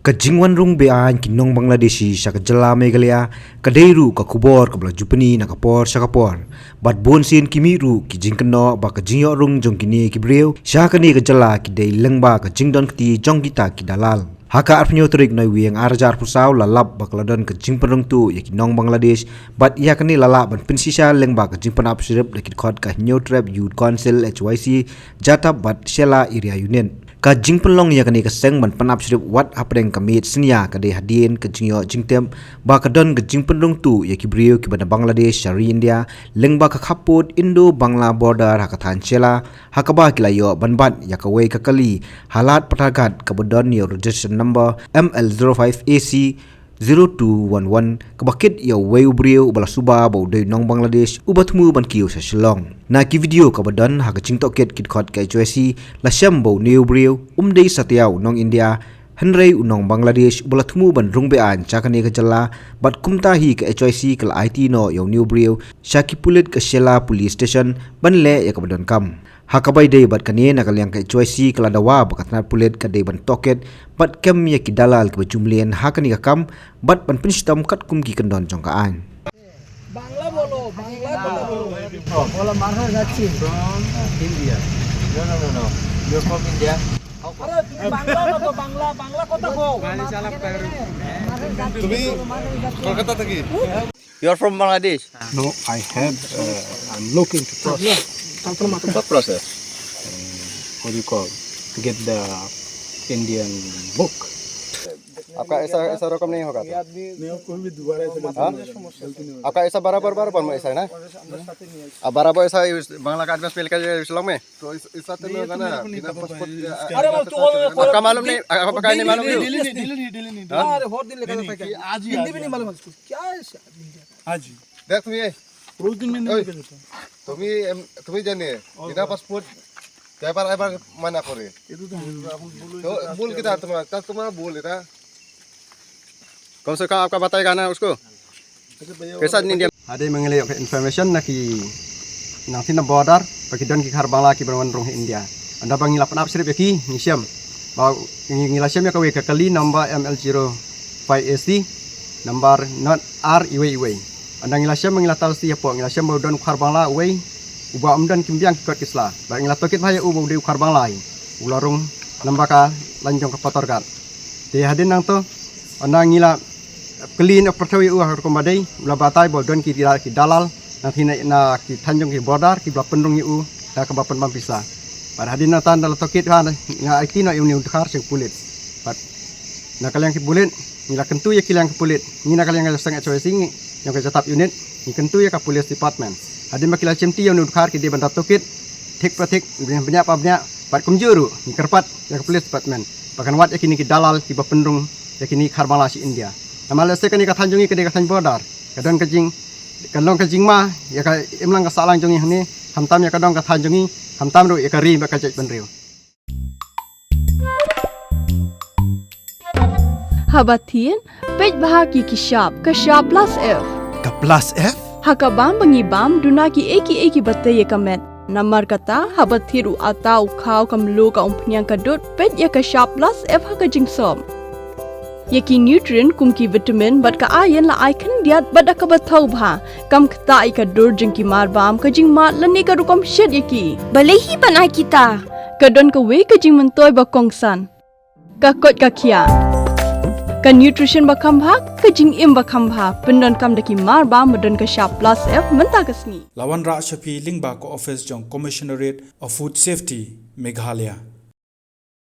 Kajingwan rung bean ki Nong Bangladeshi Shah Shella Meghalaya kadeiru ka kubor ka jupani na kapor Shakapor bat bonsin kimiru ki jingkeno ba ka jingyo rung jong kini ki breu Shah kani ka Jella ki dei Lyngba ka jingdon ki jong kita ki Dalal haka arpnyo trik na wieng arjar pusau lalap bakladon ka jingpenrung tu ya ki Nong Bangladesh bat ya kani lala ban pinsisa Lyngba ka jingpen apsirip la ki khot ka new trap youth council HYC jatab bat Shella area union ka jingpenlong ya kani ka seng ban panap sirip wat apreng ka Miet senia ka de hadien ka jingyo jingtem ba ka don ka jingpenrung tu ya ki brio ki bana Bangladesh Shari India Lyngba ka khaput Indo Bangla border ha ka Thaiñ Shella ha ka ba kilayo banbat ya ka wei ka kali halat patagat ka bodon yo registration number ML05AC 0211 kabakit ya wei ubrio bala suba ba de Nong Bangladesh ubatmu ban kiu sa Shillong na ki video ka badan ha ka jingtoket kit khot ka HYC la sham bo new brio dei satiaw Nong India Henry Nong Bangladesh bala thmu ban rung be an chakane ka Jella bat kumta hi ka HYC kal IT no yo new brio shaki pulit ka Shella police station ban le ya ka badan kam hakabai dei bat kane na kalyang ka HYC kala dawa bakatna pulit ka dei ban toket bat kem ya ki Dalal ka jumlien hakani ka kam bat ban pinstam kat kum ki kendon jongkaan Bangla bolo bola marha যাচ্ছি from India no you're from India Bangla কথা কও তুমি কলকাতা থেকে You're from Bangladesh? No, I'm looking to process. What process? What do you call? To get the Indian book. आपका ऐसा रकम नहीं होगा आपका ऐसा बराबर में ऐसा है ना अब बराबर ऐसा बांग्ला का एडवांस पेल कर शिलोंग में तो इस साथ में होगा ना बिना पासपोर्ट आपका मालूम नहीं आपका नहीं मालूम अरे बहुत दिन लगा था क्या आज हिंदी भी नहीं मालूम उसको क्या है आज देख तुम ये रोज दिन में नहीं तुम्ही जाने बिना पासपोर्ट क्या बार मना करे तो बोल के था तुम्हारा बोल देता कौन सा आपका बताएगा ना उसको कैसा India ada mengenai information nak ki nang tina border bagi don ki khar bangla ki berwan rong India anda bangi lapan ap sirip ki nisiam ba ngila siam ya ka we ka kali number ML05AC number not R Uwei anda ngila siam ngila tal si apo ngila siam don khar bangla Uwei uba amdan kimbiang ki kot kisla ba ngila tokit bhaya u de khar bangla ularung number ka lanjong ka patorgat te hadin nang to anda ngila clean pertawi har komadai ula batai bo don ki Dalal nanti na ki Thaiñ ki border ki Pynrung u da ka bapan mampisa par hadin na tan dal tokit ha nga IT no uni udkhar sing pulit pat na kalyang ki pulit ni la kentu ya kilang ki pulit ni na kalyang ga sang HYC yang ka jatap unit ni kentu ya ka police department hadin makila chimti ya uni udkhar ki de banda tokit thik prathik banyak pabnya pat kumjuru ni kerpat ya ka police department bahkan wat ya kini ki Dalal ki Pynrung ya kini kharbala si India Amal se kani ka Thaiñ ke ka Thaiñ border kadon ka jing kalong ka jing ma ya ka imlang ka salang jongi hni hamtam ya kadong ka Thaiñ jongi hamtam ro ya ka ri ba ka jek benriu Habatin pej bahagi ki shop ka shop plus F ka plus F haka bam bangi bam duna ki eki batte ye kamet namar kata habathiru atau khau kamlo ka umpnyang ka dot pej ya ka shop plus F haka jingsom Yaki nutrient kumki vitamin bat ka iron la icon diat bat ka bathau bha kam khta ai ka dur jing ki mar bam ka jing mat lani ka rukom shed yaki balehi banai kita ka don ka we ka jing mentoy ba kongsan ka kot ka khia ka nutrition ba kham bha ka jing im ba kham bha pindon kam daki mar bam don ka sharp plus F menta kasni Lawan Ra Shafi Lyngba ko office jong commissionerate of food safety Meghalaya